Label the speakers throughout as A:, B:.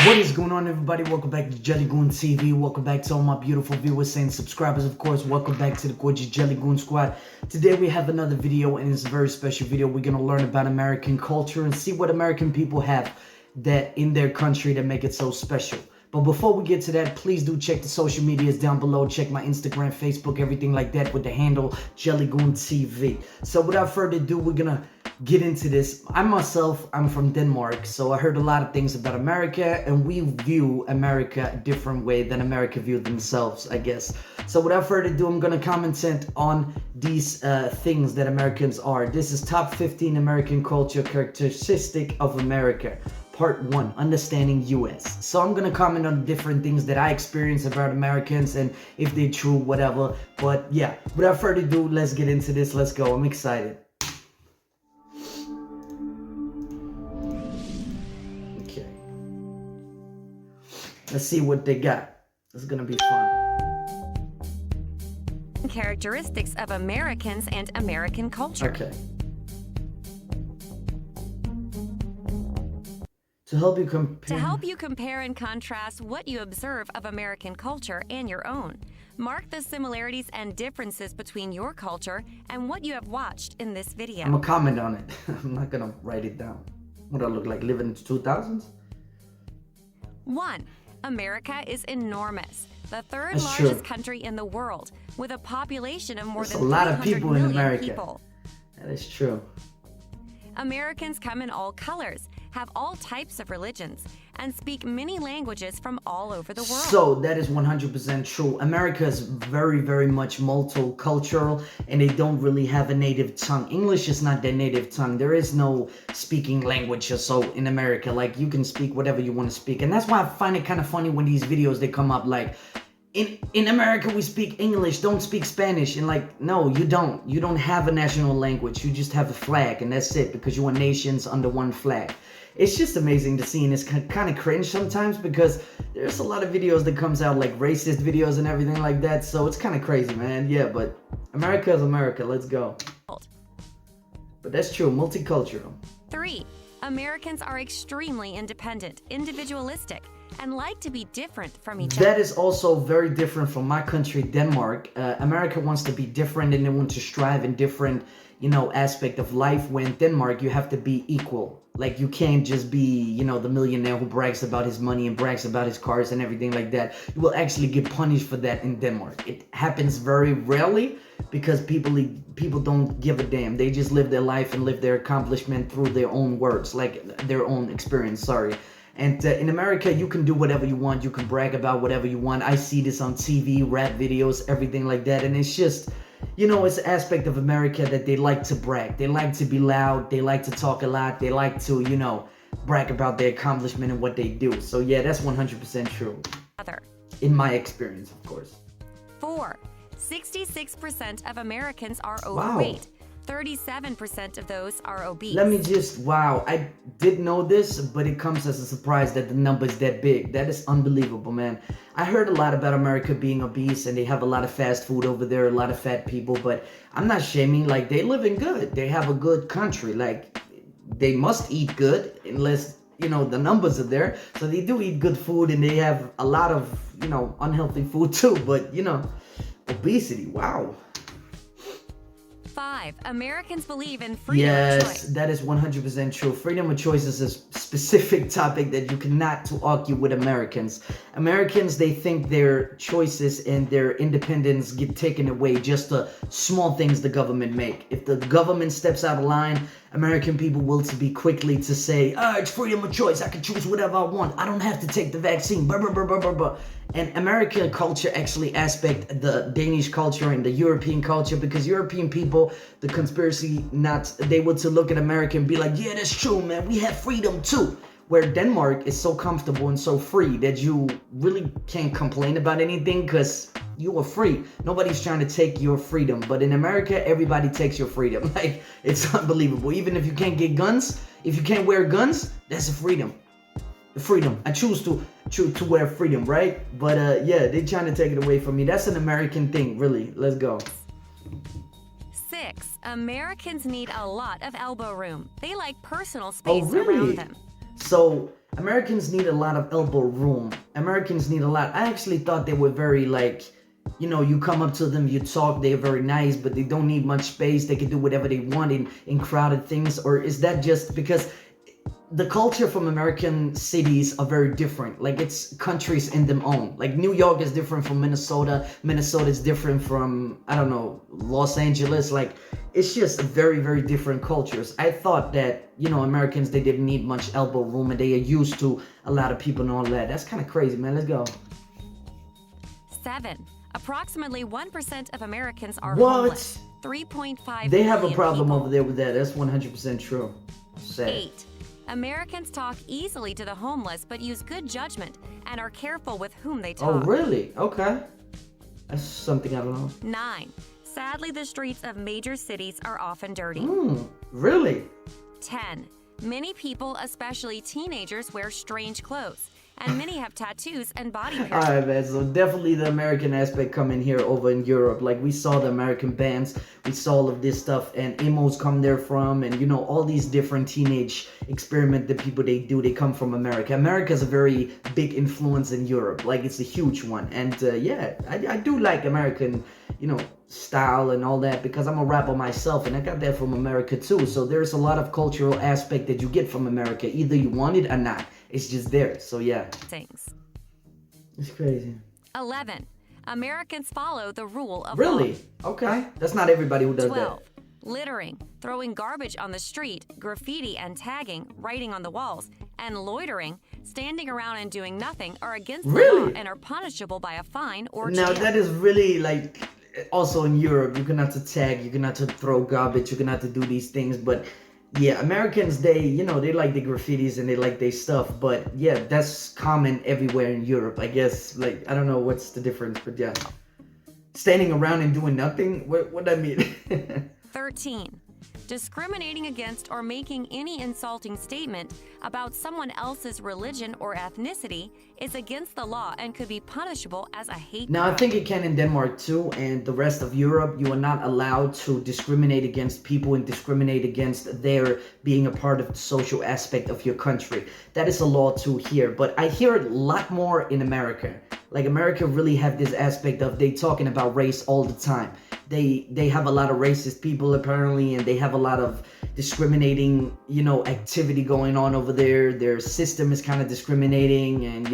A: What is going on, everybody? Welcome back to JellyGoonTv. Welcome back to all my beautiful viewers and subscribers, of course. Welcome back to the gorgeous JellyGoon squad. Today we have another video, and it's a very special video. We're going to learn about American culture and see what American people have that in their country that make it so special. But before we get to that, please do check the social medias down below. Check my Instagram, Facebook, everything like that with the handle JellyGoonTv. So without further ado, we're going to get into this. I'm from Denmark, so I heard a lot of things about America, and we view America a different way than America view themselves, I guess. So without further ado, I'm gonna comment on these things that Americans are. This is top 15 American culture characteristic of America. Part 1, understanding U.S. So I'm gonna comment on different things that I experience about Americans and if they're true, whatever. But yeah, without further ado, let's get into this. Let's go. I'm excited. Okay. Let's see what they got. It's gonna be fun.
B: Characteristics of Americans and American culture.
A: Okay. To help you compare
B: And contrast what you observe of American culture and your own. Mark the similarities and differences between your culture and what you have watched in this video.
A: I'm gonna comment on it. I'm not gonna write it down. What do I look like, living in the 2000s?
B: 1. America is enormous. The third
A: That's
B: largest
A: true.
B: country in the world, with a population of more
A: There's
B: than
A: a lot of
B: 300
A: people in
B: million
A: America.
B: people.
A: That is true.
B: Americans come in all colors, have all types of religions, and speak many languages from all over the world.
A: So that is 100% true. America is very, very much multicultural, and they don't really have a native tongue. English is not their native tongue. There is no speaking language or so in America. Like, you can speak whatever you want to speak. And that's why I find it kind of funny when these videos, they come up like, in America, we speak English, don't speak Spanish. And like, no, you don't. You don't have a national language. You just have a flag, and that's it, because you are nations under one flag. It's just amazing to see, and it's kind of cringe sometimes because there's a lot of videos that comes out, like racist videos and everything like that. So it's kind of crazy, man. Yeah, but America is America. Let's go. But that's true, multicultural.
B: 3. Americans are extremely independent, individualistic, and like to be different from each other.
A: That is also very different from my country, Denmark. America wants to be different, and they want to strive in different, aspect of life. When Denmark, you have to be equal. Like, you can't just be, the millionaire who brags about his money and brags about his cars and everything like that. You will actually get punished for that in Denmark. It happens very rarely because people don't give a damn. They just live their life and live their accomplishment through their own words, like their own experience, sorry. And in America, you can do whatever you want. You can brag about whatever you want. I see this on TV, rap videos, everything like that. And it's just, it's an aspect of America that they like to brag. They like to be loud. They like to talk a lot. They like to, brag about their accomplishment and what they do. So yeah, that's 100% true. In my experience, of course.
B: 4. 66% of Americans are
A: Wow.
B: overweight. 37% of those are obese.
A: Let me just, wow, I did know this, but it comes as a surprise that the number is that big. That is unbelievable, man. I heard a lot about America being obese, and they have a lot of fast food over there, a lot of fat people, but I'm not shaming. Like, they living good. They have a good country. Like, they must eat good unless, the numbers are there. So they do eat good food, and they have a lot of, unhealthy food too, but, obesity, wow.
B: 5. Americans believe in freedom of
A: Yes,
B: choice.
A: that is 100% true. Freedom of choice is a specific topic that you cannot to argue with Americans. Americans, they think their choices and their independence get taken away just the small things the government make. If the government steps out of line, American people will be quickly to say, it's freedom of choice. I can choose whatever I want. I don't have to take the vaccine. Blah, blah, blah, blah, blah, blah. And American culture actually aspect the Danish culture and the European culture, because European people, the conspiracy nuts, they were to look at America and be like, yeah, that's true, man. We have freedom too. Where Denmark is so comfortable and so free that you really can't complain about anything because you are free. Nobody's trying to take your freedom. But in America, everybody takes your freedom. Like, it's unbelievable. Even if you can't get guns, if you can't wear guns, that's a freedom. Freedom. I choose to wear freedom, right? But yeah, they're trying to take it away from me. That's an American thing, really. Let's go.
B: 6. Americans need a lot of elbow room. They like personal space
A: Oh, really?
B: around them.
A: So Americans need a lot of elbow room. Americans need a lot. I actually thought they were very like, you come up to them, you talk, they're very nice, but they don't need much space. They can do whatever they want in crowded things. Or is that just because the culture from American cities are very different? Like, it's countries in them own. Like, New York is different from Minnesota. Minnesota is different from, I don't know, Los Angeles. Like, it's just very, very different cultures. I thought that, Americans, they didn't need much elbow room and they are used to a lot of people and all that. That's kind of crazy, man. Let's go.
B: 7. Approximately 1% of Americans are
A: What?
B: homeless. 3.5
A: They have a
B: million
A: problem
B: people.
A: over there with that. That's 100% true. Sad.
B: 8. Americans talk easily to the homeless but use good judgment and are careful with whom they
A: Oh,
B: talk.
A: really? Okay. That's something I don't know.
B: 9. Sadly, the streets of major cities are often dirty.
A: Really?
B: 10. Many people, especially teenagers, wear strange clothes, and many have tattoos and body piercings.
A: All right, man. So definitely the American aspect come in here over in Europe. Like, we saw the American bands, we saw all of this stuff, and emos come there from, and all these different teenage experiment that people they do, they come from America. America's a very big influence in Europe. Like, it's a huge one. And yeah, I do like American, style and all that, because I'm a rapper myself and I got that from America too. So there's a lot of cultural aspect that you get from America, either you want it or not. It's just there. So yeah, it's crazy.
B: 11. Americans follow the rule of
A: Really?
B: law.
A: Okay. That's not everybody who does
B: 12.
A: that.
B: Littering, throwing garbage on the street, graffiti and tagging, writing on the walls, and loitering, standing around and doing nothing are against the law and are punishable by a fine or jail.
A: Now that is really like also in Europe. You cannot to tag, you cannot to throw garbage, you cannot to do these things. But yeah, Americans, they they like the graffitis and they like their stuff. But yeah, that's common everywhere in Europe. I guess, like, I don't know what's the difference, but yeah, standing around and doing nothing. What I mean?
B: 13. Discriminating against or making any insulting statement about someone else's religion or ethnicity is against the law and could be punishable as a hate
A: Now,
B: crime.
A: I think it can in Denmark too, and the rest of Europe. You are not allowed to discriminate against people and discriminate against their being a part of the social aspect of your country. That is a law too here, but I hear it a lot more in America. Like, America really have this aspect of they talking about race all the time. They have a lot of racist people apparently, and they have a lot of discriminating, activity going on over there. Their system is kind of discriminating, and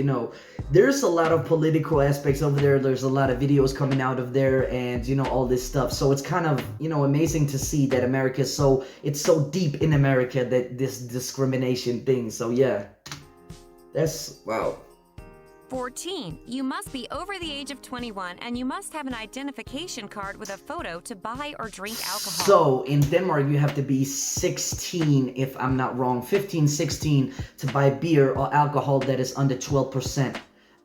A: there's a lot of political aspects over there. There's a lot of videos coming out of there, and all this stuff. So it's kind of amazing to see that America is it's so deep in America, that this discrimination thing. So yeah, that's wow.
B: 14. You must be over the age of 21 and you must have an identification card with a photo to buy or drink alcohol.
A: So in Denmark, you have to be 16, if I'm not wrong, 15, 16 to buy beer or alcohol that is under 12%.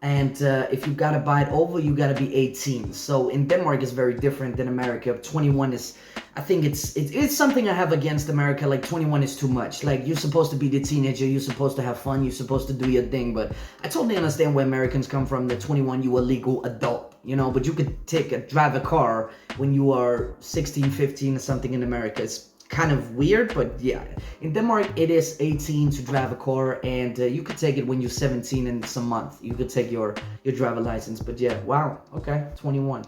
A: And if you gotta buy it over, you gotta be 18. So in Denmark, it's very different than America. 21 is, I think it's something I have against America. Like, 21 is too much. Like, you're supposed to be the teenager, you're supposed to have fun, you're supposed to do your thing. But I totally understand where Americans come from. That 21, you a legal adult, but you could drive a car when you are 16, 15 or something in America. It's kind of weird, but yeah, in Denmark it is 18 to drive a car, and you could take it when you're 17 and some month. You could take your driver license. But yeah, wow, okay, 21.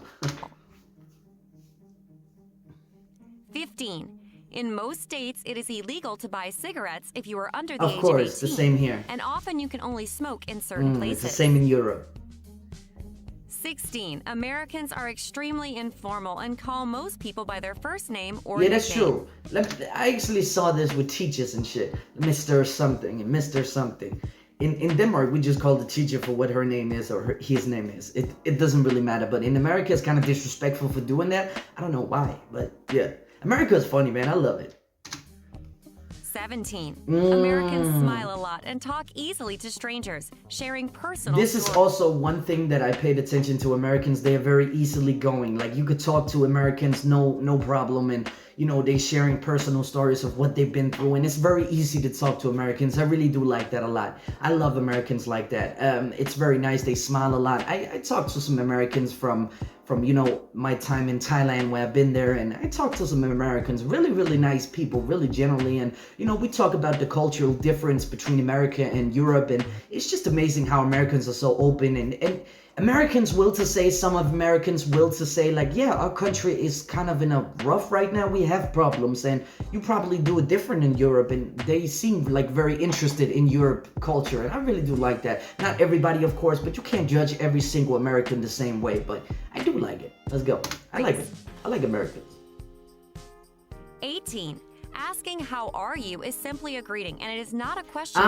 B: 15. In most states, it is illegal to buy cigarettes if you are under the age
A: Of course,
B: of 18.
A: the same here.
B: And often you can only smoke in certain places.
A: It's the same in Europe.
B: 16. Americans are extremely informal and call most people by their first name or
A: Yeah, that's
B: nickname.
A: true. I actually saw this with teachers and shit. Mr. something and Mr. something. In Denmark, we just call the teacher for what her name is or his name is. It doesn't really matter. But in America, it's kind of disrespectful for doing that. I don't know why, but yeah. America is funny, man. I love it.
B: 17. Americans smile a lot and talk easily to strangers, sharing personal
A: This is
B: stories.
A: also one thing that I paid attention to. Americans, they are very easily going. Like, you could talk to Americans, no problem, and they sharing personal stories of what they've been through, and it's very easy to talk to Americans. I really do like that a lot. I love Americans like that. It's very nice. They smile a lot. I talked to some Americans from from my time in Thailand where I've been there, and I talked to some Americans, really, really nice people, really generally, and we talk about the cultural difference between America and Europe, and it's just amazing how Americans are so open, and Americans will to say, some of Americans will to say, like, yeah, our country is kind of in a rough right now. We have problems, and you probably do it different in Europe, and they seem like very interested in Europe culture, and I really do like that. Not everybody, of course, but you can't judge every single American the same way, but I do like it. Let's go. I like it. I like Americans.
B: 18. Asking how are you is simply a greeting, and it is not a question.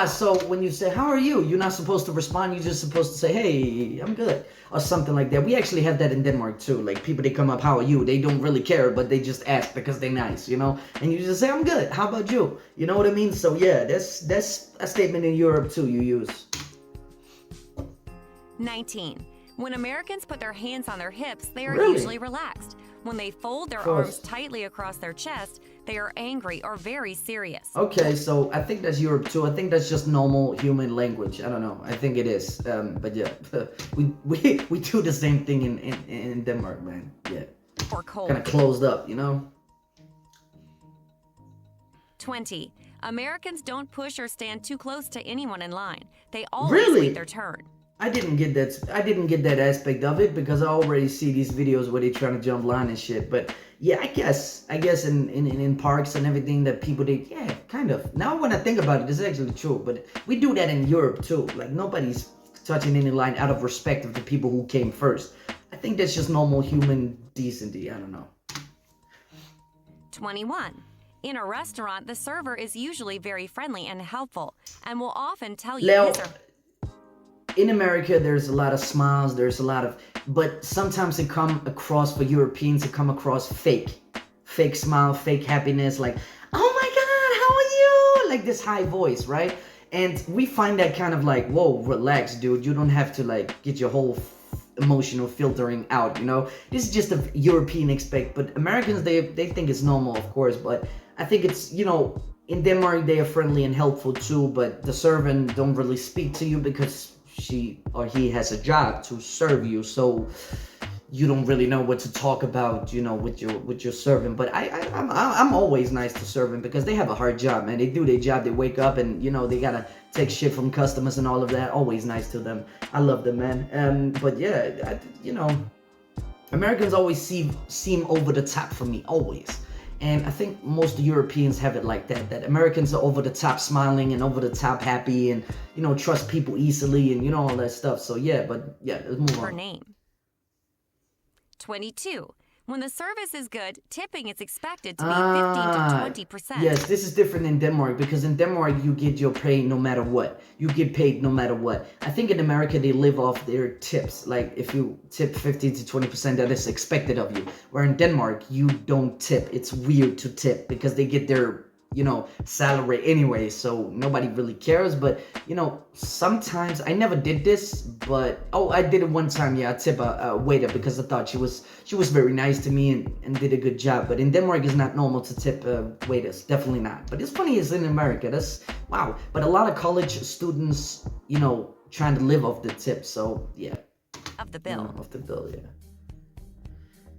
A: So when you say how are you, you're not supposed to respond. You're just supposed to say, hey, I'm good, or something like that. We actually have that in Denmark too. Like, people, they come up, how are you? They don't really care, but they just ask because they're nice, and you just say, I'm good, how about you? You know what I mean? So yeah, that's a statement in Europe too you use.
B: 19. When Americans put their hands on their hips, they are
A: Really?
B: usually relaxed. When they fold their arms tightly across their chest, they are angry or very serious.
A: Okay, so I think that's Europe too. I think that's just normal human language. I don't know. I think it is. But yeah, we do the same thing in Denmark, man. Yeah.
B: Or cold.
A: Kind of closed up,
B: 20. Americans don't push or stand too close to anyone in line. They always
A: Really?
B: wait their turn.
A: I didn't get that aspect of it because I already see these videos where they trying to jump line and shit. But yeah, I guess in parks and everything that people, yeah, kind of. Now when I think about it, it's actually true. But we do that in Europe too. Like, nobody's touching any line out of respect of the people who came first. I think that's just normal human decency. I don't know.
B: 21. In a restaurant, the server is usually very friendly and helpful and will often tell you
A: Now,
B: his or
A: in America, there's a lot of smiles, but sometimes it come across, for Europeans, it come across fake smile, fake happiness, like, oh my God, how are you? Like this high voice, right? And we find that kind of like, whoa, relax, dude. You don't have to like get your whole emotional filtering out, This is just a European expect, but Americans, they think it's normal, of course, but I think it's, in Denmark, they are friendly and helpful too, but the servant don't really speak to you because she or he has a job to serve you, so you don't really know what to talk about, with your servant. But I'm always nice to servant because they have a hard job, man. They do their job. They wake up and they gotta take shit from customers and all of that. Always nice to them. I love them, man. But yeah, Americans always seem over the top for me, always. And I think most Europeans have it like that Americans are over the top smiling and over the top happy and, trust people easily and, all that stuff. So yeah, but yeah, let's move on.
B: her name. 22. When the service is good, tipping is expected to be 15 to 20%.
A: Yes, this is different in Denmark because in Denmark you get your pay no matter what. You get paid no matter what. I think in America they live off their tips. Like, if you tip 15 to 20%, that is expected of you. Where in Denmark you don't tip. It's weird to tip because they get their salary anyway, so nobody really cares. But sometimes, I never did this, but I did it one time. Yeah, I tip a waiter because I thought she was very nice to me and did a good job. But in Denmark, it's not normal to tip waiters, definitely not. But it's funny, it's in America. That's wow. But a lot of college students, trying to live off the tip. So yeah,
B: of the bill.
A: Off the bill, yeah.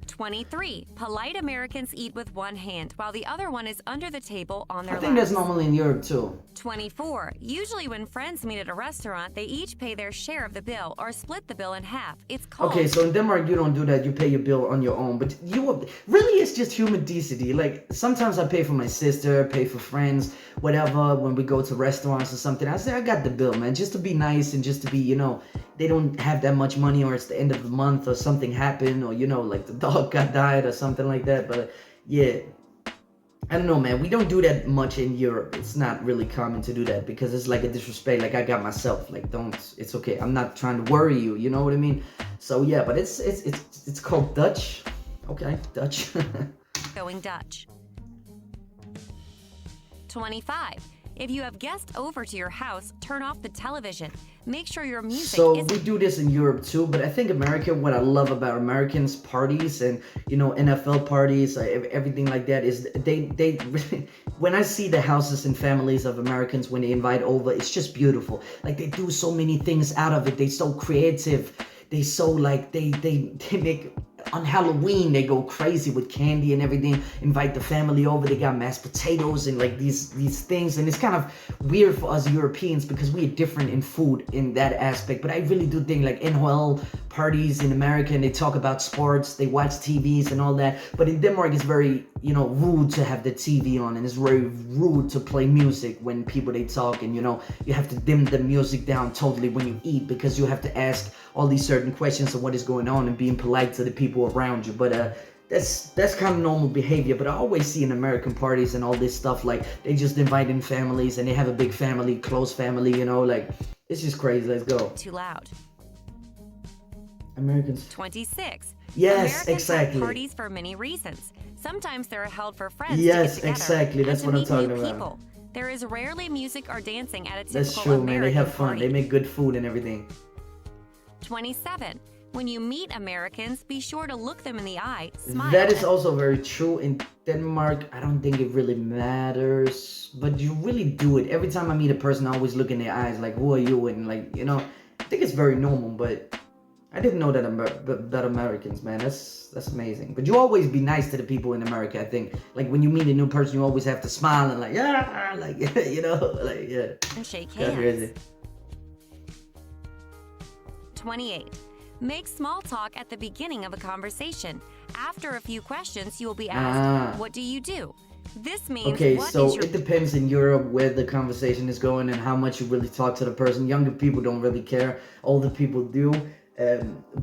B: 23. Polite Americans eat with one hand while the other one is under the table on their
A: I think
B: laps.
A: that's normally in Europe too.
B: 24. Usually when friends meet at a restaurant, they each pay their share of the bill or split the bill in half. It's called...
A: Okay, so in Denmark, you don't do that. You pay your bill on your own. But really, it's just human decency. Like, sometimes I pay for my sister, pay for friends, whatever, when we go to restaurants or something. I say, I got the bill, man, just to be nice and just to be, they don't have that much money, or it's the end of the month or something happened, or, like the dog got died or something like that. But yeah, I don't know, man. We don't do that much in Europe. It's not really common to do that because it's like a disrespect. Like, I got myself. Like, it's okay. I'm not trying to worry you. You know what I mean? So yeah, but it's called Dutch. Okay, Dutch.
B: Going Dutch. 25. If you have guests over to your house, turn off the television. Make sure your music
A: So we do this in Europe too, but I think America, what I love about Americans parties and, NFL parties, everything like that is they really, when I see the houses and families of Americans, when they invite over, it's just beautiful. Like, they do so many things out of it. They're so creative. they so like they make on Halloween they go crazy with candy and everything, invite the family over, they got mashed potatoes and like these things, and it's kind of weird for us Europeans because we are different in food in that aspect. But I really do think like NHL parties in America, and they talk about sports, they watch TVs and all that, but in Denmark it's very, you know, rude to have the TV on, and it's very rude to play music when people they talk, and you know, you have to dim the music down totally when you eat because you have to ask all these certain questions of what is going on and being polite to the people around you. But that's kind of normal behavior. But I always see in American parties and all this stuff, like they just invite in families and they have a big family, close family, you know, like it's just crazy. Let's go.
B: Too loud.
A: Americans.
B: 26.
A: Yes,
B: Americans
A: exactly.
B: have parties for many reasons. Sometimes they're held for friends
A: Yes,
B: to get together
A: exactly. That's
B: and
A: what
B: to
A: I'm
B: meet
A: talking
B: new
A: about.
B: people. There is rarely music or dancing at a typical
A: That's true,
B: American
A: man. They have fun.
B: party.
A: They make good food and everything.
B: 27. When you meet Americans, be sure to look them in the eye, smile.
A: That is also very true. In Denmark, I don't think it really matters, but you really do it. Every time I meet a person, I always look in their eyes like, who are you? And like, you know, I think it's very normal, but I didn't know that about Americans, man. That's amazing. But you always be nice to the people in America, I think. Like when you meet a new person, you always have to smile and like, yeah, like, you know, like, yeah.
B: And shake
A: That's
B: hands.
A: crazy.
B: 28. Make small talk at the beginning of a conversation. After a few questions, you will be asked, what do you do? This means,
A: okay,
B: what
A: so
B: is your...
A: it depends in Europe where the conversation is going and how much you really talk to the person. Younger people don't really care. Older people do.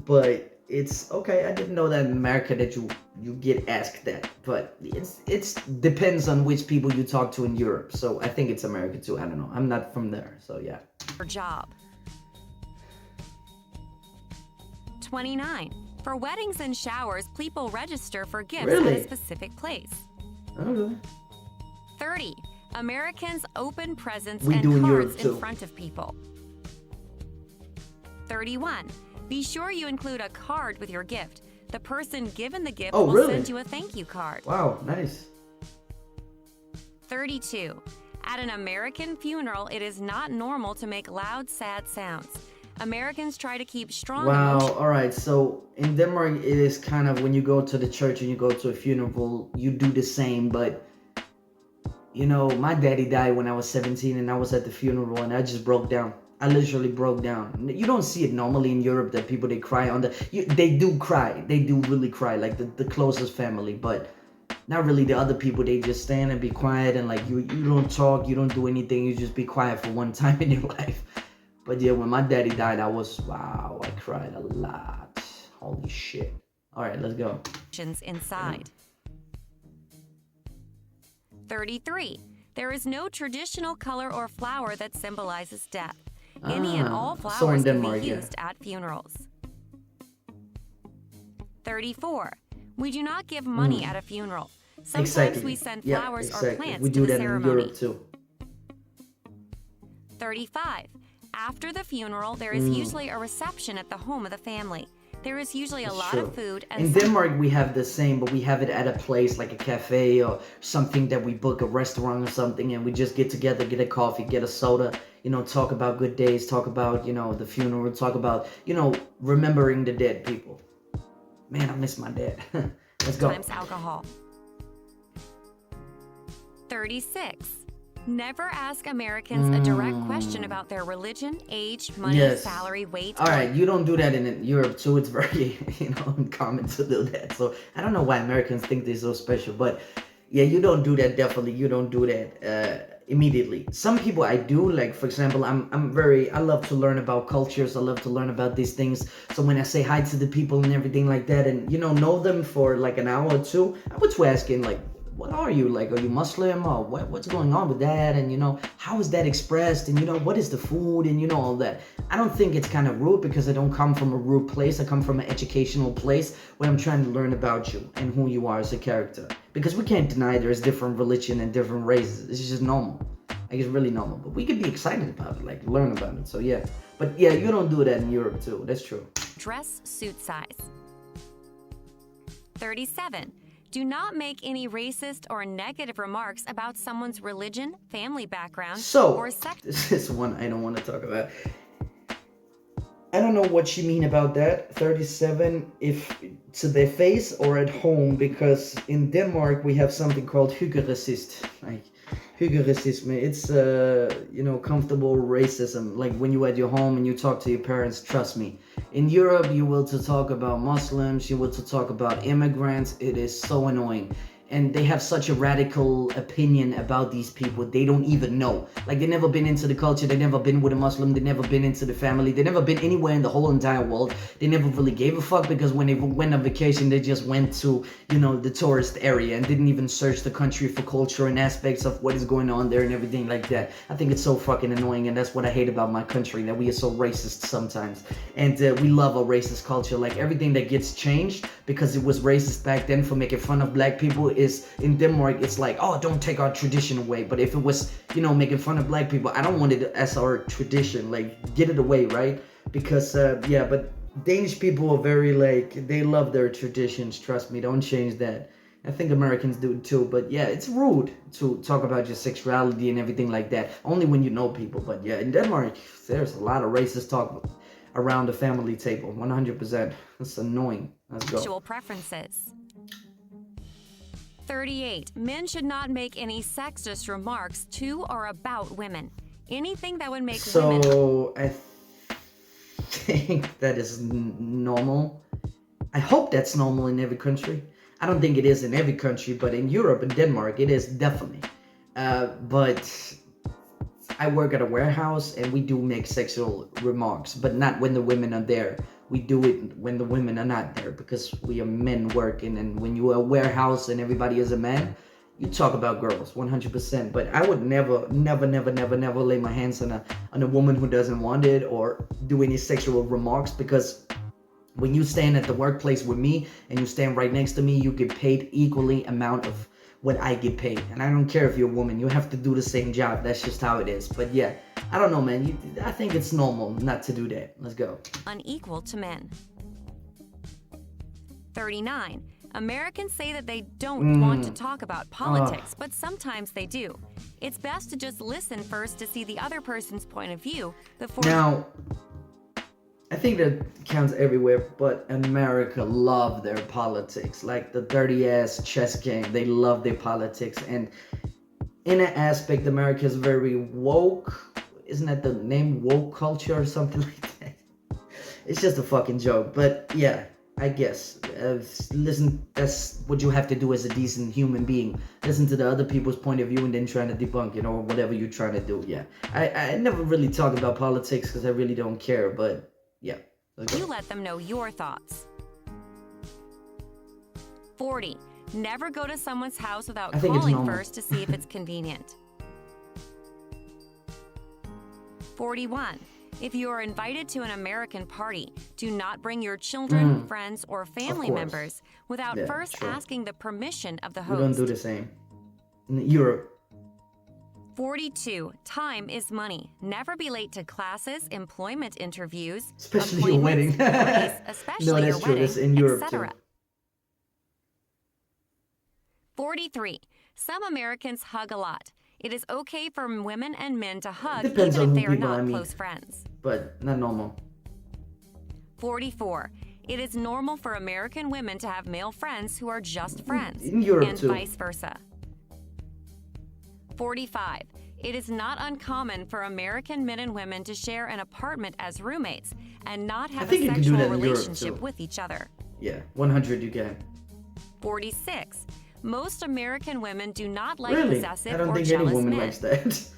A: But it's okay. I didn't know that in America that you get asked that. But it's depends on which people you talk to in Europe. So I think it's America too. I don't know. I'm not from there. So yeah.
B: job. 29. For weddings and showers, people register for gifts at a specific place.
A: Okay.
B: 30. Americans open presents
A: We
B: and
A: do in Europe
B: cards
A: too.
B: in front of people. 31. Be sure you include a card with your gift. The person given the gift will send you a thank you card.
A: Wow, nice.
B: 32. At an American funeral, it is not normal to make loud, sad sounds. Americans try to keep strong emotions.
A: Wow, alright, so in Denmark it is kind of when you go to the church and you go to a funeral, you do the same, but you know, my daddy died when I was 17 and I was at the funeral and I just broke down. I literally broke down. You don't see it normally in Europe that people, they cry on they do cry. They do really cry, like the closest family, but not really the other people. They just stand and be quiet and like you don't talk, you don't do anything, you just be quiet for one time in your life. But yeah, when my daddy died, wow, I cried a lot. Holy shit. Alright, let's go.
B: Inside. 33. There is no traditional color or flower that symbolizes death. Any and all flowers can be used at funerals. 34. We do not give money at a funeral. Sometimes we send flowers or plants
A: we do
B: to the
A: that
B: ceremony.
A: in Europe too.
B: 35. After the funeral, there is usually a reception at the home of the family. There is usually a lot of food. And
A: in Denmark, we have the same, but we have it at a place like a cafe or something that we book, a restaurant or something, and we just get together, get a coffee, get a soda, you know, talk about good days, talk about, you know, the funeral, talk about, you know, remembering the dead people. Man, I miss my dad. Let's go.
B: Times alcohol. 36. Never ask Americans a direct question about their religion, age, money, salary, weight.
A: All right, you don't do that in Europe too. It's very, you know, uncommon to do that. So I don't know why Americans think they're so special, but yeah, you don't do that. Definitely, you don't do that immediately. Some people I do. Like for example, I love to learn about cultures. I love to learn about these things. So when I say hi to the people and everything like that, and you know them for like an hour or two, I was asking like, what are you, like, are you Muslim, or what's going on with that, and you know, how is that expressed, and you know, what is the food, and you know, all that. I don't think it's kind of rude because I don't come from a rude place. I come from an educational place where I'm trying to learn about you and who you are as a character, because we can't deny there's different religion and different races. It's just normal. Like, it's really normal, but we could be excited about it, like learn about it. So yeah, but yeah, you don't do that in Europe too. That's true.
B: Dress suit size. 37. Do not make any racist or negative remarks about someone's religion, family background, or sex.
A: This is one I don't want to talk about. I don't know what you mean about that. 37, if to their face or at home, because in Denmark we have something called hyggeresist. Like hyggeresism, it's comfortable racism. Like when you at your home and you talk to your parents, trust me. In Europe, you will to talk about Muslims, you will to talk about immigrants. It is so annoying. And they have such a radical opinion about these people. They don't even know. Like, they never been into the culture. They never been with a Muslim. They never been into the family. They never been anywhere in the whole entire world. They never really gave a fuck, because when they went on vacation, they just went to, the tourist area and didn't even search the country for culture and aspects of what is going on there and everything like that. I think it's so fucking annoying, and that's what I hate about my country, that we are so racist sometimes. And we love a racist culture. Like, everything that gets changed because it was racist back then for making fun of black people is, in Denmark, it's like, oh, don't take our tradition away. But if it was, making fun of black people, I don't want it as our tradition. Like, get it away, right? Because, but Danish people are very, like, they love their traditions. Trust me, don't change that. I think Americans do too. But yeah, it's rude to talk about your sexuality and everything like that. Only when you know people. But yeah, in Denmark, there's a lot of racist talk around the family table. 100%. That's annoying. Let's go.
B: Sexual preferences. 38. Men should not make any sexist remarks to or about women. Anything that would make women...
A: So, I think that is normal. I hope that's normal in every country. I don't think it is in every country, but in Europe and Denmark, it is definitely. But I work at a warehouse, and we do make sexual remarks, but not when the women are there. We do it when the women are not there, because we are men working, and when you are a warehouse and everybody is a man, you talk about girls 100%. But I would never lay my hands on a woman who doesn't want it, or do any sexual remarks, because when you stand at the workplace with me and you stand right next to me, you get paid equally amount of what I get paid. And I don't care if you're a woman, you have to do the same job. That's just how it is. But yeah, I don't know, man. I think it's normal not to do that. Let's go.
B: Unequal to men. 39. Americans say that they don't want to talk about politics, but sometimes they do. It's best to just listen first to see the other person's point of view before...
A: Now, I think that counts everywhere, but America love their politics. Like the dirty ass chess game, they love their politics. And in an aspect, America is very woke. Isn't that the name, woke culture or something like that? It's just a fucking joke, but yeah, I guess. Listen, that's what you have to do as a decent human being. Listen to the other people's point of view and then trying to debunk, whatever you're trying to do. Yeah, I never really talk about politics because I really don't care, but yeah.
B: You let them know your thoughts. 40. Never go to someone's house without calling first to see if it's convenient. 41. If you are invited to an American party, do not bring your children, friends, or family members without first asking the permission of the host.
A: We don't do the same. In Europe.
B: 42. Time is money. Never be late to classes, employment interviews,
A: especially your wedding.
B: Especially no, that's your
A: true.
B: Wedding,
A: that's in Europe too.
B: 43. Some Americans hug a lot. It is okay for women and men to hug
A: Depends
B: even
A: on
B: if they are
A: people,
B: not close friends.
A: But not normal.
B: 44. It is normal for American women to have male friends who are just friends.
A: In Europe
B: and
A: too.
B: Vice versa. 45. It is not uncommon for American men and women to share an apartment as roommates and not have a sexual relationship with each other.
A: Yeah, 100 you can.
B: 46. Most American women do not like
A: really?
B: possessive
A: I don't
B: or
A: think
B: jealous
A: any woman
B: men.
A: likes that.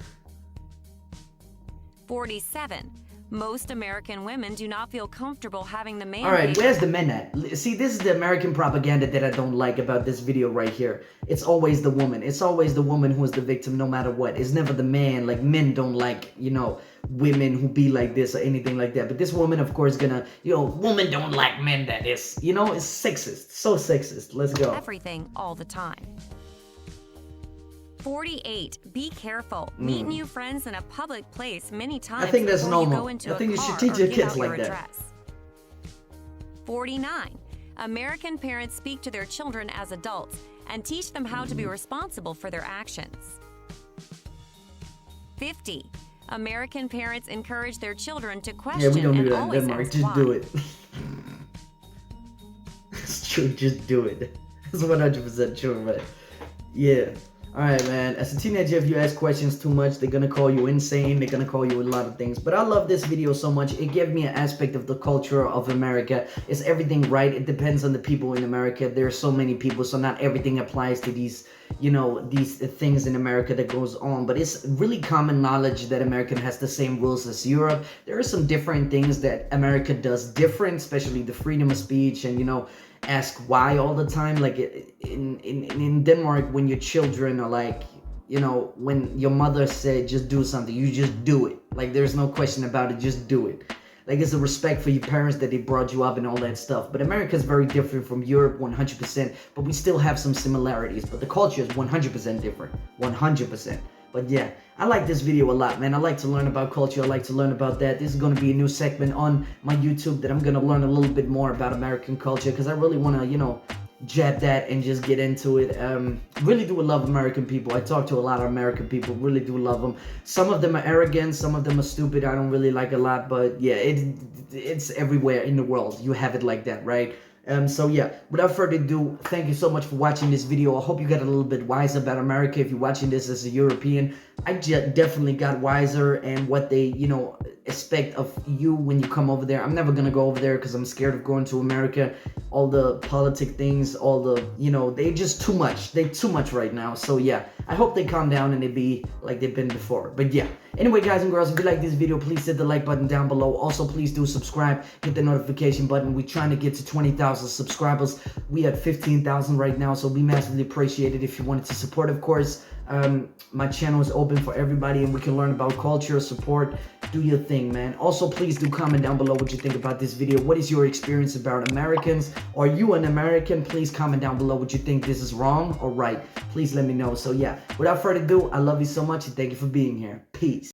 B: 47. Most American women do not feel comfortable having the man...
A: Alright, where's the men at? See, this is the American propaganda that I don't like about this video right here. It's always the woman. It's always the woman who is the victim no matter what. It's never the man. Like, men don't like, women who be like this or anything like that. But this woman, of course, gonna, women don't like men that is, it's sexist. So sexist. Let's go.
B: Everything all the time. 48. Be careful. Meet new friends in a public place many times.
A: I think that's normal.
B: You go into
A: I think you should teach
B: your
A: kids like that.
B: 49. American parents speak to their children as adults and teach them how to be responsible for their actions. 50. American parents encourage their children to
A: Yeah, we
B: question
A: don't do
B: and
A: that in
B: always
A: Denmark.
B: ask
A: Just
B: why.
A: do it. It's true, just do it. It's 100% true, man. Yeah. Alright, man. As a teenager, if you ask questions too much, they're gonna call you insane. They're gonna call you a lot of things. But I love this video so much. It gave me an aspect of the culture of America. Is everything right? It depends on the people in America. There are so many people, so not everything applies to these, you know, these things in America that goes on. But it's really common knowledge that America has the same rules as Europe. There are some different things that America does different, especially the freedom of speech and, you know, ask why all the time. Like in Denmark, when your children are like, you know, when your mother said just do something, you just do it. Like there's no question about it, just do it. Like it's a respect for your parents that they brought you up and all that stuff. But America is very different from Europe, 100%. But we still have some similarities. But the culture is 100% different, 100%. But yeah, I like this video a lot, man. I like to learn about culture. I like to learn about that. This is going to be a new segment on my YouTube that I'm going to learn a little bit more about American culture because I really want to, you know, jab that and just get into it. Really do love American people. I talk to a lot of American people. Really do love them. Some of them are arrogant. Some of them are stupid. I don't really like a lot. But yeah, it's everywhere in the world. You have it like that, right? So yeah, without further ado, thank you so much for watching this video. I hope you got a little bit wiser about America. If you're watching this as a European, I definitely got wiser and what they, you know, expect of you when you come over there. I'm never gonna go over there because I'm scared of going to America. All the politic things, all the, you know, they just too much. They too much right now. So yeah, I hope they calm down and they be like they've been before. But yeah, anyway, guys and girls, if you like this video, please hit the like button down below. Also, please do subscribe, hit the notification button. We're trying to get to 20,000 subscribers. We at 15,000 right now, so we massively appreciate it if you wanted to support, of course. My channel is open for everybody and we can learn about culture, support, do your thing, man. Also, please do comment down below what you think about this video. What is your experience about Americans? Are you an American? Please comment down below what you think this is wrong or right. Please let me know. So yeah, without further ado, I love you so much and thank you for being here. Peace.